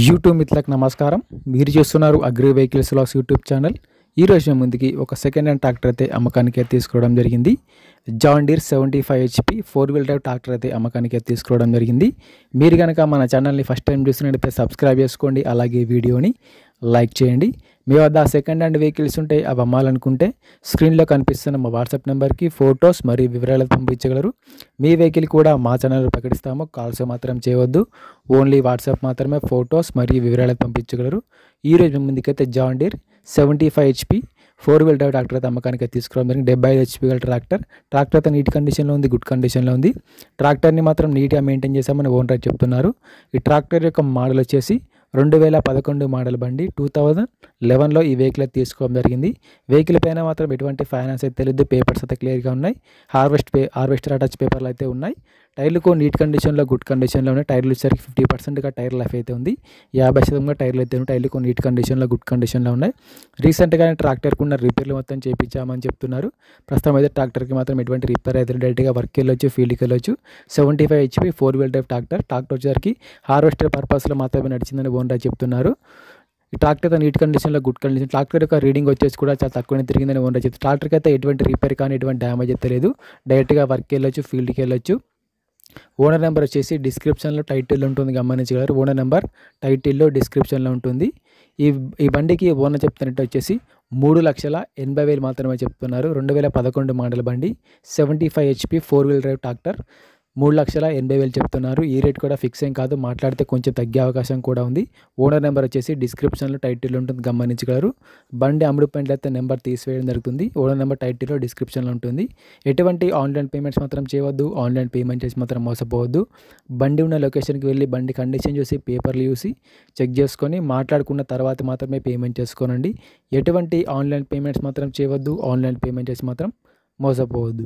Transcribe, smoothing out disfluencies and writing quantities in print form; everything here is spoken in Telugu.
యూట్యూబ్ మిత్రులకు నమస్కారం. మీరు చూస్తున్నారు agri vehicles vlogs YouTube channel. ఈ రోజు మేము ముందుకి ఒక సెకండ్ హ్యాండ్ ట్రాక్టర్ అయితే అమ్మకానికి అయితే తీసుకోవడం జరిగింది. John Deere 75 HP 4 wheel drive tractor అయితే అమ్మకానికి అయితే తీసుకోవడం జరిగింది. మీరు కనుక మన ఛానల్ని ఫస్ట్ టైం చూసినట్లయితే సబ్స్క్రైబ్ చేసుకోండి, అలాగే వీడియోని లైక్ చేయండి. మీ వద్ద సెకండ్ హ్యాండ్ వెహికల్స్ ఉంటే అవి అమ్మాలనుకుంటే స్క్రీన్లో కనిపిస్తున్న మా వాట్సాప్ నెంబర్కి ఫొటోస్ మరియు వివరాలు పంపించగలరు. మీ వెహికల్ కూడా మా ఛానల్లో ప్రకటిస్తాము. కాల్స్ మాత్రం చేయవద్దు, ఓన్లీ వాట్సాప్ మాత్రమే ఫొటోస్ మరియు వివరాలు పంపించగలరు. ఈరోజు ముందుకైతే John Deere 75 HP 4 wheel drive tractor అయితే అమ్మకానికి తీసుకోవడం జరిగింది. 75 HP గల ట్రాక్టర్ అయితే నీట్ కండిషన్లో ఉంది, గుడ్ కండిషన్లో ఉంది. ట్రాక్టర్ని మాత్రం నీట్గా మెయింటైన్ చేశామని ఓనర్ చెప్తున్నారు. ఈ ట్రాక్టర్ యొక్క మోడల్ వచ్చేసి 2011 మోడల్ బండి. 2011లో ఈ వెహికల్ అయితే తీసుకోవడం జరిగింది. వెహికల్ పైన మాత్రం ఎటువంటి ఫైనాన్స్ అయితే తెలియదు, పేపర్స్ అయితే క్లియర్గా ఉన్నాయి. హార్వెస్టర్ అటాచ్ పేపర్లు అయితే ఉన్నాయి. టైర్లకు నీట్ కండిషన్లో, గుడ్ కండిషన్లో ఉన్నాయి. టైర్లు వచ్చేసరికి 50%గా టైర్ లైఫ్ అయితే ఉంది. 50% టైర్లు అయితే ఉన్నాయి. టైర్లకు నీట్ కండిషన్లో, గుడ్ కండిషన్లో ఉన్నాయి. రీసెంట్గానే ట్రాక్టర్కు ఉన్న రిపేర్లు మొత్తం చేయించామని చెప్తున్నారు. ప్రస్తుతం అయితే ట్రాక్టర్కి మాత్రం ఎటువంటి రిపేర్ అయితే డైరెక్ట్గా వర్క్కి వెళ్ళొచ్చు, ఫీల్డ్కి వెళ్ళొచ్చు. 75 HP 4 వీల్ డ్రైవ్ ట్రాక్టర్ వచ్చేసరికి హార్వెస్టర్ పర్పస్లో మాత్రమే నడిచిందని ఓనర్ చెప్తున్నారు. ఈ ట్రాక్టర్ అయితే నీట్ కండిషన్లో, గుడ్ కండిషన్. ట్రాక్టర్ యొక్క రీడింగ్ వచ్చేసి కూడా చాలా తక్కువనే తిరిగిందని ఓనర్ చెప్తుంది. ట్రాక్టర్కి అయితే ఎటువంటి రిపేర్ కానీ ఎటువంటి డ్యామేజ్ అయితే లేదు. డైరెక్ట్గా వర్క్కి వెళ్ళొచ్చు, ఫీల్డ్కి వెళ్ళొచ్చు. ఓనర్ నెంబర్ వచ్చేసి డిస్క్రిప్షన్లో టైటిల్లో ఉంటుంది, గమనించగలరు. ఓనర్ నెంబర్ టైటిల్లో డిస్క్రిప్షన్లో ఉంటుంది. ఈ బండికి ఓనర్ చెప్తున్నట్టు వచ్చేసి 3,80,000 మాత్రమే చెప్తున్నారు. 2011 మోడల్ బండి, 75 HP 4 వీల్ డ్రైవ్ ట్రాక్టర్ 3,80,000 చెప్తున్నారు. ఈ రేట్ కూడా ఫిక్స్ ఏం కాదు, మాట్లాడితే కొంచెం తగ్గే అవకాశం కూడా ఉంది. ఓనర్ నెంబర్ వచ్చేసి డిస్క్రిప్షన్లో టైటిల్ ఉంటుంది, గమనించగలరు. బండి అమ్ముడుపోయినట్లయితే నెంబర్ తీసివేయడం జరుగుతుంది. ఓనర్ నెంబర్ టైటిల్లో డిస్క్రిప్షన్లో ఉంటుంది. ఎటువంటి ఆన్లైన్ పేమెంట్స్ మాత్రం చేయవద్దు, ఆన్లైన్ పేమెంట్ చేసి మాత్రం మోసపోవద్దు. బండి ఉన్న లొకేషన్కి వెళ్ళి బండి కండిషన్ చూసి, పేపర్లు చూసి చెక్ చేసుకొని మాట్లాడుకున్న తర్వాత మాత్రమే పేమెంట్ చేసుకోనండి. ఎటువంటి ఆన్లైన్ పేమెంట్స్ మాత్రం చేయవద్దు, ఆన్లైన్ పేమెంట్ చేసి మాత్రం మోసపోవద్దు.